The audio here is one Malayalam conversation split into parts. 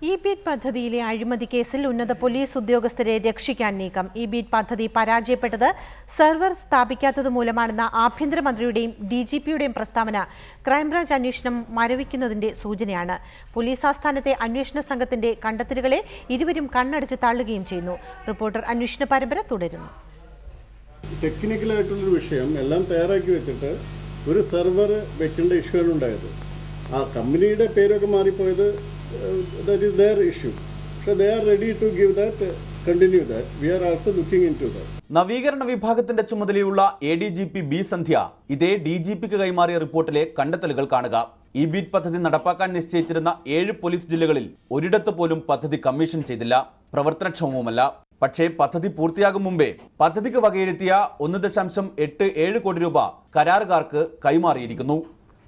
ഇ-ബീറ്റ് പദ്ധതിയിലെ അഴിമതി കേസിൽ ഉന്നത പോലീസ് ഉദ്യോഗസ്ഥരെ രക്ഷിക്കാൻ നീക്കം. ഇ-ബീറ്റ് പദ്ധതി പരാജയപ്പെട്ടത് സെർവർ സ്ഥാപിക്കാത്തത് മൂലമാണെന്ന ആഭ്യന്തരമന്ത്രിയുടെയും ഡിജിപിയുടെയും പ്രസ്താവന ക്രൈംബ്രാഞ്ച് അന്വേഷണം മരവിക്കുന്നതിന്റെ സൂചനയാണ്. പോലീസ് ആസ്ഥാനത്തെ അന്വേഷണ സംഘത്തിന്റെ കണ്ടെത്തലുകളെ ഇരുവരും കണ്ണടച്ച് തള്ളുകയും ചെയ്യുന്നു. റിപ്പോർട്ടർ അന്വേഷണ പരമ്പര തുടരുന്നു. ടെക്നിക്കലായിട്ടുള്ളൊരു വിഷയം എല്ലാം തയ്യാറാക്കി വെച്ചിട്ട് ഒരു സെർവർ വെക്കേണ്ട ഇഷ്യൂ ആണ് ഉണ്ടായത്. ആ കമ്പനിയുടെ പേരൊക്കെ മാറിപ്പോയത് that is their issue. So they are ready to give that, continue that. We are also looking into that. നവീകരണ വിഭാഗത്തിന്റെ ചുമതലയുള്ള ADGP ബി സന്ധ്യ ഇതേ DGPക്ക് കൈമാറിയ റിപ്പോർട്ടിലെ കണ്ടെത്തലുകൾ കാണുക. ഇ-ബീറ്റ് പദ്ധതി നടപ്പാക്കാൻ നിശ്ചയിച്ചിരുന്ന 7 പോലീസ് ജില്ലകളിൽ ഒരിടത്ത് പോലും പദ്ധതി കമ്മീഷൻ ചെയ്തില്ല. പ്രവർത്തനക്ഷമവുമല്ല. പക്ഷേ പദ്ധതി പൂർത്തിയാകും മുമ്പേ പദ്ധതിക്ക് വകയിരുത്തിയ 1.87 കോടി രൂപ കരാറുകാർക്ക് കൈമാറിയിരിക്കുന്നു.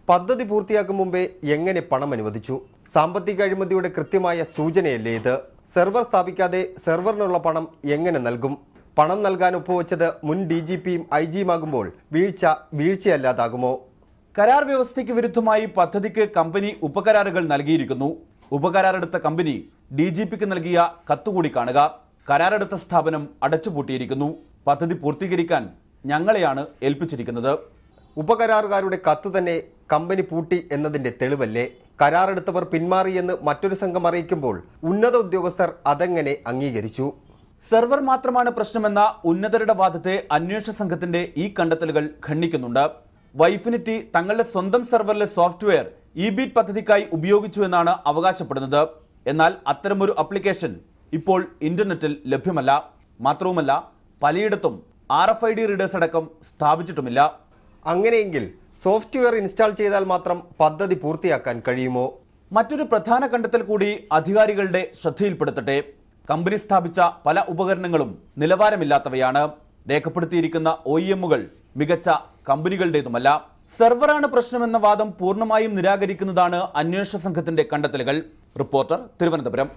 പദ്ധതി പൂർത്തിയാക്കും മുമ്പേ എങ്ങനെ പണം അനുവദിച്ചു? സാമ്പത്തിക അഴിമതിയുടെ കൃത്യമായ സൂചനയല്ലേ ഇത്? സെർവർ സ്ഥാപിക്കാതെ സെർവറിനുള്ള പണം എങ്ങനെ നൽകും? പണം നൽകാൻ ഒപ്പുവെച്ചത് മുൻ DGPയും IG-യുമാകുമ്പോൾ വീഴ്ചയല്ലാതാകുമോ? കരാർ വ്യവസ്ഥയ്ക്ക് വിരുദ്ധമായി പദ്ധതിക്ക് കമ്പനി ഉപകരാറുകൾ നൽകിയിരിക്കുന്നു. ഉപകരാറെടുത്ത കമ്പനി DGPക്ക് നൽകിയ കത്തുകൂടി കാണുക. കരാറെടുത്ത സ്ഥാപനം അടച്ചുപൂട്ടിയിരിക്കുന്നു. പദ്ധതി പൂർത്തീകരിക്കാൻ ഞങ്ങളെയാണ് ഏൽപ്പിച്ചിരിക്കുന്നത്. ഉപകരാറുകാരുടെ കത്ത് തന്നെ കമ്പനി പൂട്ടി എന്നതിന്റെ തെളിവല്ലേ? കരാറെടുത്തവർ പിന്മാറിയെന്ന് മറ്റൊരു സംഘം അറിയിക്കുമ്പോൾ ഉന്നത ഉദ്യോഗസ്ഥർ അതെങ്ങനെ അംഗീകരിച്ചു? സെർവർ മാത്രമാണ് പ്രശ്നമെന്ന ഉന്നതരുടെ വാദത്തെ അന്വേഷണ സംഘത്തിന്റെ ഈ കണ്ടെത്തലുകൾ ഖണ്ഡിക്കുന്നുണ്ട്. വൈഫിനിറ്റി തങ്ങളുടെ സ്വന്തം സെർവറിലെ സോഫ്റ്റ്വെയർ ഇ-ബീറ്റ് പദ്ധതിക്കായി ഉപയോഗിച്ചു എന്നാണ് അവകാശപ്പെടുന്നത്. എന്നാൽ അത്തരമൊരു ആപ്ലിക്കേഷൻ ഇപ്പോൾ ഇന്റർനെറ്റിൽ ലഭ്യമല്ല. മാത്രവുമല്ല, പലയിടത്തും RFID റീഡേഴ്സ് അടക്കം സ്ഥാപിച്ചിട്ടുമില്ല. അങ്ങനെയെങ്കിൽ സോഫ്റ്റ്വെയർ ഇൻസ്റ്റാൾ ചെയ്താൽ മാത്രം പദ്ധതി പൂർത്തിയാക്കാൻ കഴിയുമോ? മറ്റൊരു പ്രധാന കണ്ടെത്തൽ കൂടി അധികാരികളുടെ ശ്രദ്ധയിൽപ്പെടുത്തട്ടെ. കമ്പനി സ്ഥാപിച്ച പല ഉപകരണങ്ങളും നിലവാരമില്ലാത്തവയാണ്. രേഖപ്പെടുത്തിയിരിക്കുന്ന OEM-കൾ മികച്ച കമ്പനികളുടേതുമല്ല. സെർവറാണ് പ്രശ്നമെന്ന വാദം പൂർണ്ണമായും നിരാകരിക്കുന്നതാണ് അന്വേഷണ സംഘത്തിന്റെ കണ്ടെത്തലുകൾ. റിപ്പോർട്ടർ, തിരുവനന്തപുരം.